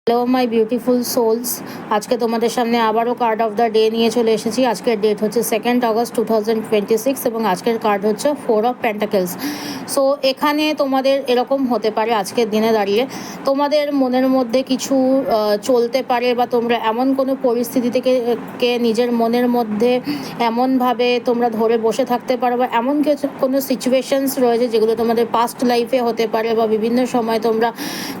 Hello my beautiful sols, আজকে তোমাদের সামনে আবারও কার্ড অফ দ্য ডে নিয়ে চলে এসেছি। আজকের ডেট হচ্ছে 2 আগস্ট 2026 এবং আজকের কার্ড হচ্ছে 4 অফ পেন্টাকেলস। সো এখানে তোমাদের এরকম হতে পারে আজকের দিনে দাঁড়িয়ে তোমাদের মনের মধ্যে কিছু চলতে পারে, বা তোমরা এমন কোনো পরিস্থিতি থেকে নিজের মনের মধ্যে এমনভাবে তোমরা ধরে বসে থাকতে পারো, বা এমন কিছু কোনো সিচুয়েশনস রয়েছে যেগুলো তোমাদের পাস্ট লাইফে হতে পারে, বা বিভিন্ন সময় তোমরা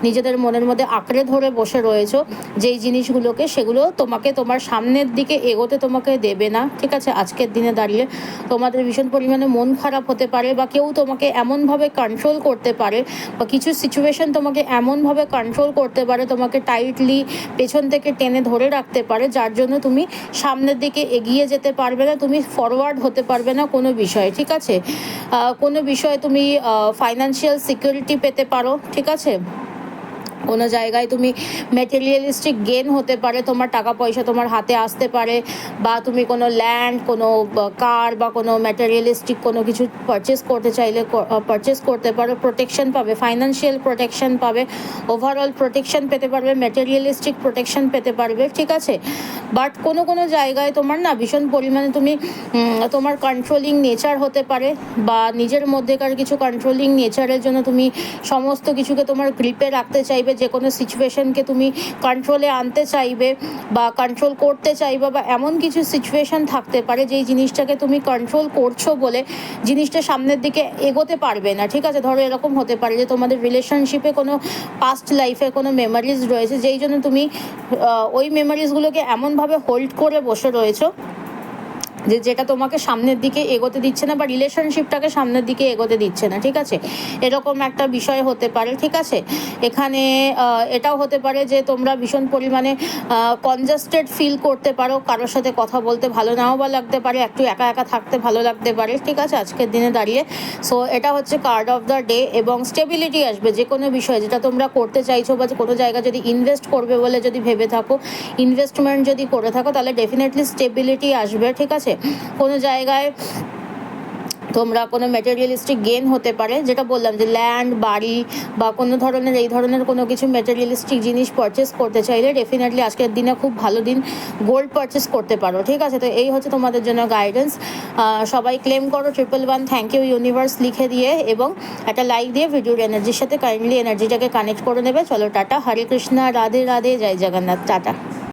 নিজেদের মনের মধ্যে আঁকড়ে ধরে বসে রয়েছো যেই জিনিসগুলোকে, সেগুলো তোমাকে তোমার সামনের দিকে এগোতে তোমাকে দেবে না। ঠিক আছে, আজকের দিনে দাঁড়িয়ে তোমাদের ভীষণ পরিমাণে মন খারাপ হতে পারে, বা কেউ তোমাকে এমনভাবে কন্ট্রোল করতে পারে, বা কিছু সিচুয়েশন তোমাকে এমনভাবে কন্ট্রোল করতে পারে, তোমাকে টাইটলি পেছন থেকে টেনে ধরে রাখতে পারে, যার জন্য তুমি সামনের দিকে এগিয়ে যেতে পারবে না, তুমি ফরওয়ার্ড হতে পারবে না কোনো বিষয়ে। ঠিক আছে, কোনো বিষয়ে তুমি ফাইন্যান্সিয়াল সিকিউরিটি পেতে পারো। ঠিক আছে, কোনো জায়গায় তুমি ম্যাটেরিয়ালিস্টিক গেন হতে পারে, তোমার টাকা পয়সা তোমার হাতে আসতে পারে, বা তুমি কোনো ল্যান্ড, কোনো কার বা কোনো ম্যাটেরিয়ালিস্টিক কোনো কিছু পারচেস করতে চাইলে পারচেস করতে পারো। প্রোটেকশন পাবে, ফাইন্যান্সিয়াল প্রোটেকশন পাবে, ওভারঅল প্রোটেকশন পেতে পারবে, ম্যাটেরিয়ালিস্টিক প্রোটেকশন পেতে পারবে। ঠিক আছে, বাট কোনো কোনো জায়গায় তোমার না ভীষণ পরিমাণে তুমি তোমার কন্ট্রোলিং নেচার হতে পারে, বা নিজের মধ্যেকার কিছু কন্ট্রোলিং নেচারের জন্য তুমি সমস্ত কিছুকে তোমার গ্রিপে রাখতে চাইবে, যে কোনো সিচুয়েশনকে তুমি কন্ট্রোলে আনতে চাইবে বা কন্ট্রোল করতে চাইবে, বা এমন কিছু সিচুয়েশন থাকতে পারে যেই জিনিসটাকে তুমি কন্ট্রোল করছো বলে জিনিসটা সামনের দিকে এগোতে পারবে না। ঠিক আছে, ধরো এরকম হতে পারে যে তোমাদের রিলেশনশিপে কোনো পাস্ট লাইফে কোনো মেমোরিজ রয়েছে, যেই জন্য তুমি ওই মেমোরিজগুলোকে এমনভাবে হোল্ড করে বসে রয়েছো যেটা তোমাকে সামনের দিকে এগোতে দিচ্ছে না, বা রিলেশনশিপটাকে সামনের দিকে এগোতে দিচ্ছে না। ঠিক আছে, এরকম একটা বিষয় হতে পারে। ঠিক আছে, এখানে এটাও হতে পারে যে তোমরা ভীষণ পরিমাণে কনজাস্টেড ফিল করতে পারো, কারোর সাথে কথা বলতে ভালো নাও বা লাগতে পারে, একটু একা একা থাকতে ভালো লাগতে পারে। ঠিক আছে, আজকের দিনে দাঁড়িয়ে সো এটা হচ্ছে কার্ড অফ দ্য ডে, এবং স্টেবিলিটি আসবে যে কোনো বিষয়ে যেটা তোমরা করতে চাইছো, বা কোনো জায়গা যদি ইনভেস্ট করবে বলে যদি ভেবে থাকো, ইনভেস্টমেন্ট যদি করে থাকো, তাহলে ডেফিনেটলি স্টেবিলিটি আসবে। ঠিক আছে, কোনো জায়গায় তোমরা কোনো ম্যাটেরিয়ালিস্টিক গেন হতে পারে, যেটা বললাম যে ল্যান্ড, বাড়ি বা কোনো ধরনের এই ধরনের কোনো কিছু ম্যাটেরিয়ালিস্টিক জিনিস পারচেস করতে চাইলে ডেফিনেটলি আজকের দিনে খুব ভালো দিন, গোল্ড পারচেস করতে পারো। ঠিক আছে, তো এই হচ্ছে তোমাদের জন্য গাইডেন্স। সবাই ক্লেম করো 111 থ্যাংক ইউ ইউনিভার্স লিখে দিয়ে, এবং একটা লাইক দিয়ে ভিডিওর এনার্জির সাথে কাইন্ডলি এনার্জিটাকে কানেক্ট করে নেবে। চলো টাটা, হরে কৃষ্ণা, রাধে রাধে, জয় জগন্নাথ, টাটা।